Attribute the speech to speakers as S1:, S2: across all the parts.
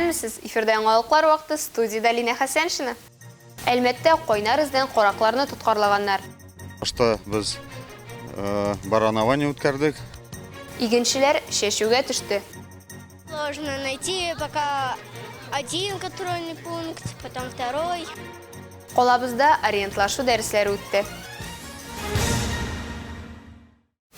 S1: Сәләмсез, эфирда яңалыклар вакыты, студияда Лина Хәсәншина. Әлмәттә койнар издән коракларны тоткарлаганнар.
S2: Башта без баранование үткәрдек.
S1: Игенчеләр чәчүгә төште.
S3: Сложно найти пока один контрольный пункт, потом второй.
S1: Колабызда ориентлашу дәресләре үтте.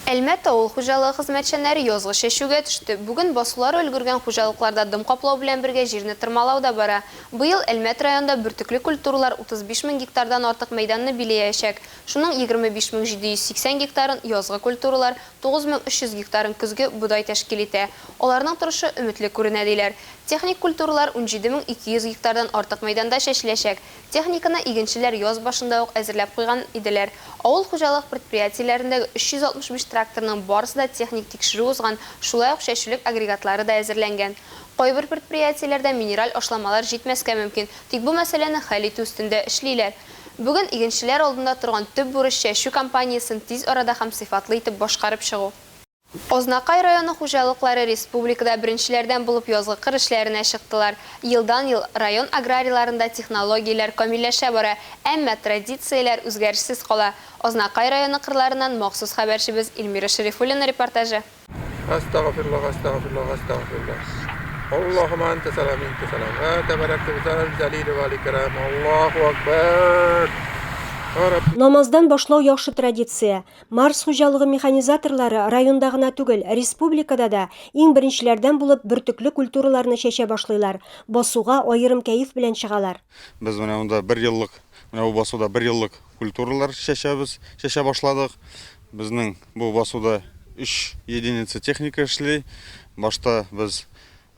S1: Әлмәт авыл хуҗалыгы хезмәтчәннәре язгы чәчүгә төште. Бүген басулар өлгергән хуҗалыкларда дым каплау белән бергә җирне тырмалау да бара. Быел Әлмәт районында бөртекле культуралар 35 000 гектардан артык мәйданны биләячәк. Шуның 25 780 гектарын язгы культуралар, 9 300 гектарын көзге будай тәшкил итә. Аларның торышы өметле күренә диләр. Техник культуралар 17 200 гектардан артык мәйданда чәчеләчәк. Техниканы игенчеләр яз башында ук әзерләп куйган иделәр. Авыл хуҗалык предприятиеләрендәге 365 тракторның барысы да техник тикшерү узган, шулай ук чәчүлек агрегатлары да әзерләнгән. Кайбер предприятиеләрдә минераль ашламалар җитмәскә мөмкин, тик бу мәсьәләне хәл итү өстендә эшлиләр. Бүген игенчеләр алдында торган төп бурыч чәчү кампаниясын тиз арада һәм сыйфатлы итеп башкарып чыгу. Ознакай районы хуҗалыклары республикада беренчеләрдән булып язгы кыр эшләренә чыктылар. Елдан-ел район аграрийларында технологияләр камилләшә бара, әмма традицияләр үзгәрешсез кала. Ознакай районы кырларыннан махсус хәбәрчебез Илмира Шәрифуллина репортажы.
S4: Астагфируллах, астагфируллах, астагфируллах. Аллаһумма анта салам, инта салам. Табаракта бизал җалил ва икрам. Аллаһу акбар.
S5: Намаздан башлау яхшы традиция. Марс хуҗалыгы механизаторлары районда гына түгел, республикада да иң беренчеләрдән булып бөртекле культураларны чәчә башлыйлар. Басуга аерым кәеф белән чыгалар.
S2: Без менә монда 1 еллык, менә бу басуда 1 еллык культуралар чәчә башладык. Безнең бу басуда 3 единица техника эшли. Башта без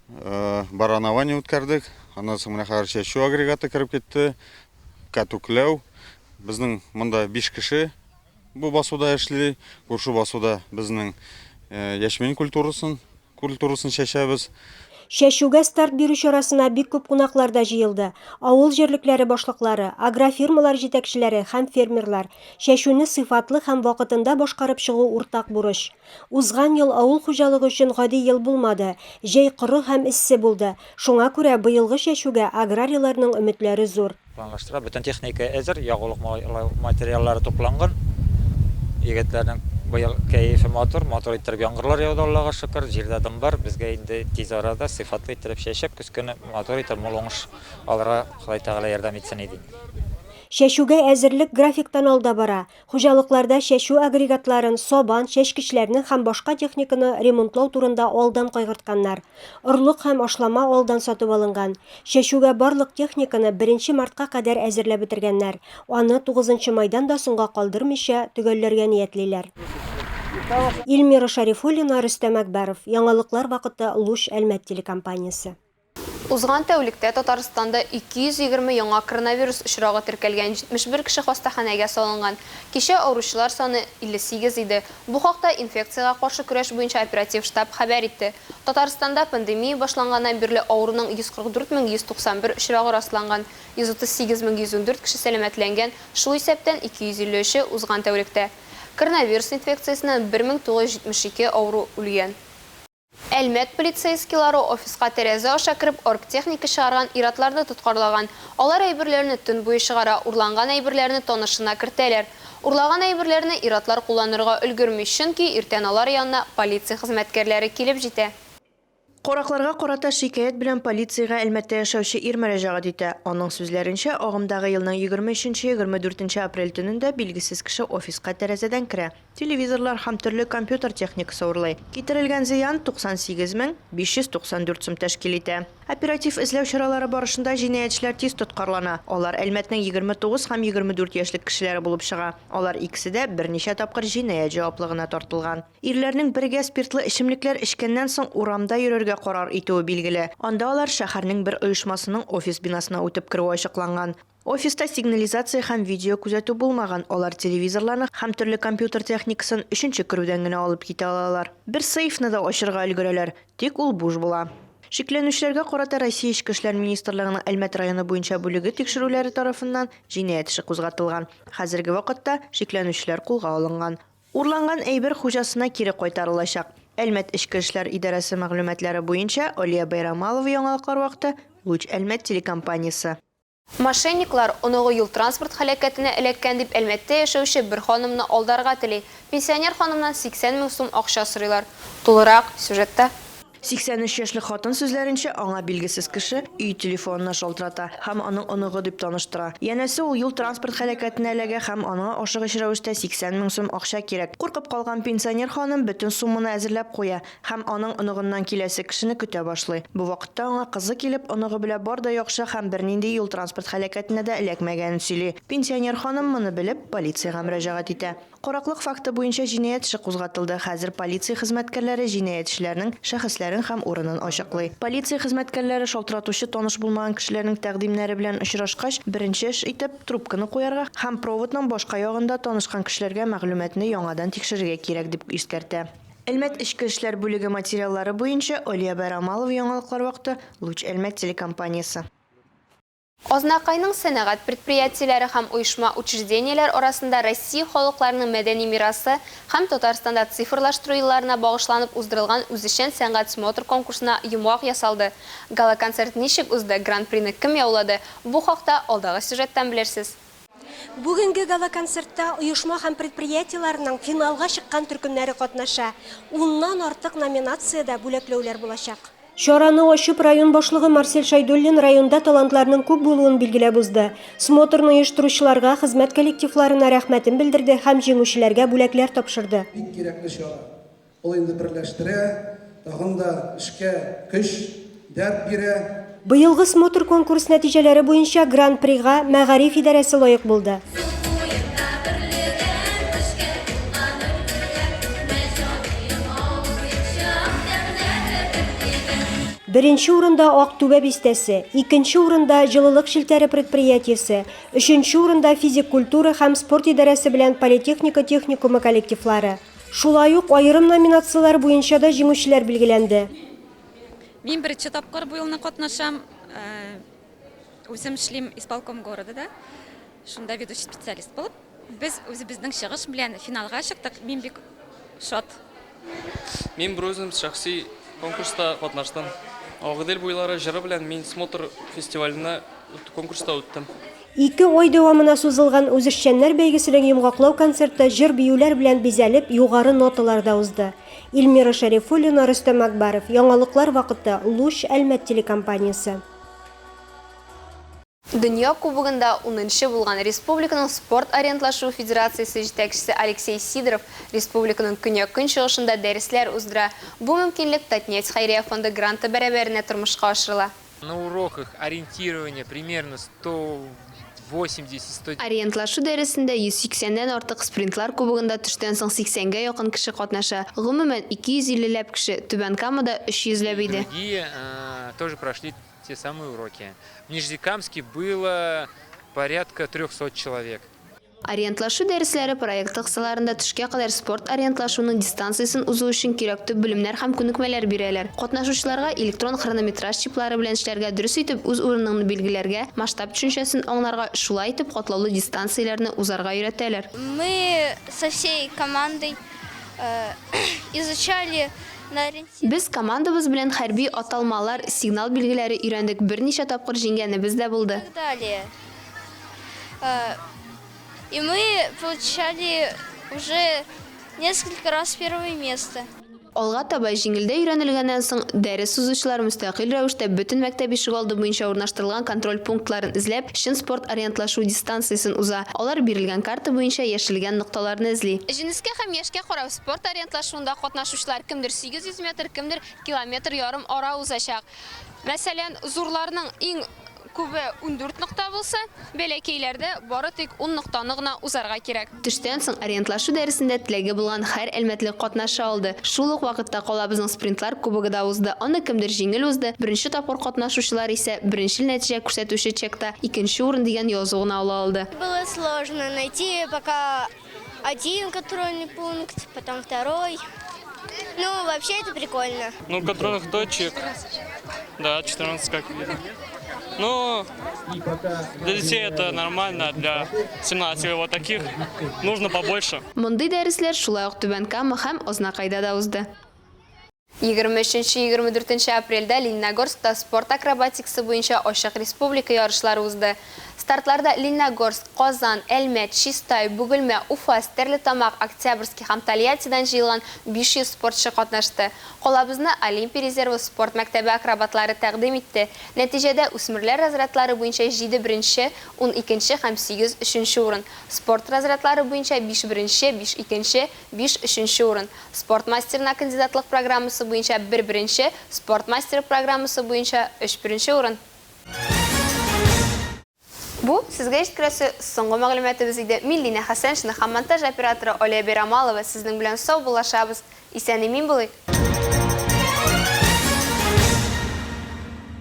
S2: баранование үткәрдек. Аннан соң менә хәзер чәчү агрегаты кереп китте. Катуклау. Безнең монда 5 кеше бу басуда эшли. Күрше басуда безнең яшмин культурасын чәчәбез.
S5: Чәчүгә старт бирү чарасына бик күп кунаклар да җыелды. Авыл җирлекләре башлыклары, агрофирмалар җитәкчеләре һәм фермерлар. Чәчүне сыйфатлы һәм вакытында башкарып чыгу уртак бурыч. Узган ел авыл хуҗалыгы өчен гади ел булмады. Җәй коры һәм эссе булды. Шуңа күрә быелгы чәчүгә аграрийларның өметләре зур.
S6: Планлаштыра, бөтен техника әзер, ягулык материаллары тупланган. Егетләрнең быел кәефе мотор иттереп яңгырлар яуды, Аллага шөкер, җирдә дым бар. Безгә инде тиз арада сыйфатлы иттереп чәчеп, көскене мотор итеп молоңыш алырга Ходай Тәгалә ярдәм итсен иде.
S5: Чәчүгә әзерлек графиктан алда бара. Хуҗалыкларда чәчү агрегатларын, сабан, чәчкечләрне һәм башка техниканы ремонтлау турында алдан кайгыртканнар. Орлык һәм ашлама алдан сатып алынган. Чәчүгә барлык техниканы 1 мартка кадәр әзерләп бетергәннәр. Аны 9 майдан да соңга калдырмыйча төгәлләргә ниятлиләр. Илмира Шәрифуллина, Рөстәм Әкбәров. Яңалыклар вакыты, Луч, Әлмәт телекомпаниясе.
S1: Узган тәүлектә Татарстанда 220 яңа коронавирус очрагы теркәлгән, 71 кеше хастаханәгә салынган. Кичә авыручылар саны 58 иде. Бу хакта инфекциягә каршы көрәш буенча оператив штаб хәбәр итте. Татарстанда пандемия башланганнан бирле авыруның 144 191 очрагы расланган, 138 114 кеше сәламәтләнгән, шул исәптән 253 узган тәүлектә. Коронавирус инфекциясеннән 1972 авыру үлгән. Әлмәт полицейскилары офиска тәрәзә аша кереп оргтехника чыгарган иратларны тоткарлаган. Алар әйберләрне төн буе чыгара, урланган әйберләрне тонышына кертәләр. Урлаган әйберләрне иратлар кулланырга өлгерми, чөнки иртән алар янына полиция хезмәткәрләре килеп җитә.
S7: Коракларга карата шикаят белән полициягә Әлмәттә яшәүче ир мөрәҗәгать итә. Аның сүзләренчә, агымдагы елның 23-24 апрель төнендә билгесез кеше офиска тәрәзәдән керә. Телевизорлар һәм төрле компьютер техникасы урлый. Китерелгән зыян 98 594 сум тәшкил итә. Оператив эзләү чаралары барышында җинаятьчеләр тиз тоткарлана. Алар Әлмәтнең 29 һәм 24 яшьлек кешеләре булып чыга. Алар икесе дә берничә тапкыр җинаять җаваплыгына тартылган. Ирләрнең бергә спиртлы эчемлекләр эчкәннән соң урамда йөрергә карар итүе билгеле. Анда алар шәһәрнең бер оешмасының офис бинасына үтеп керүе ачыкланган. Офиста сигнализация һәм видео күзәтү булмаган. Алар телевизорларны һәм төрле компьютер техникасын 3нче керүдән генә алып китә алалар. Бер сейфны да ачырга өлгерәләр, тик ул буш була. Шикләнүчеләргә карата Россия Эчке эшләр министрлыгының Әлмәт районы буенча бүлеге тикшерүләре тарафыннан җинаять эше кузгатылган. Хәзерге вакытта шикләнүчеләр кулга алынган. Урланган әйбер хуҗасына кире кайтарылачак. Әлмәт Ішкі эшләр идарәсе мәгълүматлары буенча, Олия Байрамалова яңалыклар вакыты Луч Әлмәт телекомпаниясе.
S1: Мошенниклар оныгы юл транспорт халакәтенә эләккән дип Әлмәттә яшәүче бер ханымны алдарга тели. Пенсионер ханымнан 80 мең сум акча сорыйлар. Тулырак сюжетта.
S7: 83 яшьлек хатын сүзләренчә, аңа билгесез кеше үй телефонына шалтырата һәм аның оныгы дип таныштыра. Янәсе, ул юл транспорт халакәтенә эләгә һәм аңа ашыгыч рәвештә 80 мең сум акча кирәк. Куркып калган пенсионер ханым бөтен сумманы әзерләп куя һәм аның оныгыннан киләсе кешене көтә башлый. Бу вакытта аңа кызы килеп, оныгы белән бар да яхшы һәм бернинди юл транспорт халакәтенә дә эләкмәгәнен сөйли. Пенсионер ханым моны белеп, полициягә мөрәҗәгать итә. Караклык факты буенча җинаять эше кузгатылды. Хәзер полиция хезмәткәрләре җинаять эшләренең шәхесләрен һәм урынын ачыклый. Полиция хезмәткәрләре шалтыратучы таныш булмаган кешеләрнең тәкъдимнәре белән очрашкач, беренче эш итеп трубканы куярга һәм проводның башка ягында танышкан кешеләргә мәгълүматны яңадан тикшерергә кирәк дип искәртә. Әлмәт Ішкі эшләр бүлеге материаллары буенча Олия Байрамалова яңалыклар вакыты Луч Әлмәт телекомпаниясе.
S1: Азнакайның сәнәгать предприятиеләре һәм оешма учрежденияләр арасында Россия халыкларының мәдәни мирасы һәм Татарстанда цифрлаштыру елларына багышланып уздырылган үзешчән сәнгать смотр конкурсына йомгак ясалды. Гала-концерт ничек узды, гран-прины кем яулады? Бу хакта алдагы сюжеттан белерсез.
S8: Бүгенге гала-концертта оешма һәм предприятиеләрнең финалга чыккан төркемнәре катнаша. 10ннан артык номинациядә бүләкләүләр булачак.
S5: Чараны ачып район башлыгы Марсель Шайдуллин районда талантларның күп булуын билгеләп узды. Смотрны оештыручыларга, хезмәт коллективларына рәхмәтен белдерде һәм җиңүчеләргә бүләкләр тапшырды.
S9: Бик кирәкле чара. Ул инде берләштерә, тагын да эшкә көч, дәрт бирә.
S5: Быелгы смотр конкурс нәтиҗәләре буенча гран-прига Мәгариф идарәсе лаек булды. Беренче урында Актүбә бистәсе, икенче урында Җылылык шелтәре предприятиесе, өченче урында физик культура һәм спорт идарәсе белән политехника техникумы коллективлары. Шулай ук аерым номинациялар буенча да җиңүчеләр билгеләнде.
S10: Мин беренче тапкыр бу елны катнашам. Үзем эшлим исполком города. Шунда ведущий специалист булып, без үзебезнең чыгыш белән финалга чыктык. Мин бик шат.
S11: Мин брузым шәхси конкурста катнаштым. Агыдел буйлары җыры белән мин смотр фестиваленә конкурста үттем.
S5: 2 ай дәвамына сузылган үзешчәннәр бәйгесенең йомгаклау концерты җыр-биюләр белән бизәлеп, югары ноталарда узды. Илмира Шәрифуллина, Рөстәм Акбаров. Яңалыклар вакыты Луч Әлмәт телекомпаниясе.
S1: Дөнья кубогында 10-нчы булган республиканың спорт ориентлашу федерациясе җитәкчесе Алексей Сидоров республиканың көньяк-көнчыгышында дәресләр уздыра. Бу мөмкинлек Татнефть хәйрия фонды гранты бәрабәренә тормышка ашырыла.
S12: На уроках ориентирования примерно 180-100.
S1: Ориентлашу дәресендә 180-дән артык спринтлар кубогында төштән соң 80-гә якын кеше катнаша. Гомумән 250-ләп кеше, Түбән Камада 300-ләп иде.
S12: Другие тоже прошли те самые уроки. В Нижнекамске было порядка 300 человек.
S1: Ориентлашу дәресләре проекты кысаларында төшкә кадәр спорт ориентлашуның дистанциясын узу өчен кирәкле белемнәр һәм күнекмәләр бирәләр. Катнашучыларга электрон хронометраж чиплары белән эшләргә, дөрес итеп үз урыныңны билгеләргә, масштаб төшенчәсен аңларга, шулай итеп катлаулы дистанцияләрне узарга өйрәтәләр.
S3: Мы со всей командой изучали на ориентир.
S1: Без командабыз белән хәрби аталмалар, сигнал билгеләре өйрәндек, берничә тапкыр җиңгәнебез дә булды.
S3: И мы получали уже несколько раз первое место.
S1: Алга таба җиңелдә өйрәнелгәннән соң дәрес узучылар мөстәкыйль рәвештә бөтен мәктәп ишегалды буенча урнаштырылган контроль пунктларын эзләп, чын спорт ориентлашу дистанциясын уза. Алар бирелгән карта буенча яшелгән нокталарны эзли. Җинескә һәм яшькә карап спорт ориентлашуында катнашучылар кемдер 800 метр, кемдер километр ярым ара узачак. Мәсәлән, зурларның иң күбе 14 нокта булса, бәләкәйләрдә бары тик 10 ноктаны гына узарга кирәк. Төштән соң ориентлашу дәресендә теләге булган һәр әлмәтлек катнаша алды. Шул ук вакытта калабызның спринтлар кубогы да узды. Аны кемдер җиңел узды. Беренче тапкыр катнашучылар исә беренче нәтиҗә күрсәтүче чекта икенче урын дигән язуын ала алды.
S3: Было сложно найти пока один контрольный пункт, потом второй. Ну, вообще это прикольно.
S11: Ну, контрольных точек, да, 14 как видно. Ну, для детей это нормально, для 17 вот таких нужно побольше.
S1: Мондый дәресләр шулай ук Түбән Кама һәм Азнакайда да узды. 23-24 aprelda Лениногорскта sport akrobatikasi bo'yicha Ochiq Respublika yarışlari o'zdi. Startlarda Лениногорск, Qozon, Elmet, Chistay, Bugilma, Ufa, Sterlitomoq, Oktyabrskiy ham Tolyattidan jiyilgan 500 sportchi qatnashdi. Qolabizni Olimpiya rezervi sport maktabi akrobatlari taqdim etdi. Natijada o'smirlar razredlari bo'yicha 7 birinchi, 12 ham 8 3 o'rin. Sport razredlari bo'yicha 5 birinchi, 5 ikkinchi, 5 3 o'rin. Sport masterna kandidatlik programmasi bo'yicha 1 birinchi, sport master programmasi bo'yicha 3 birinchi o'rin. Bu sizga eshittirasi so'nggi ma'lumotimiz edi. Millina Hasanchni ham montaj operatori Oliya Beramalova sizning bilan sog' bo'lashamiz. Eson-emin bo'ling.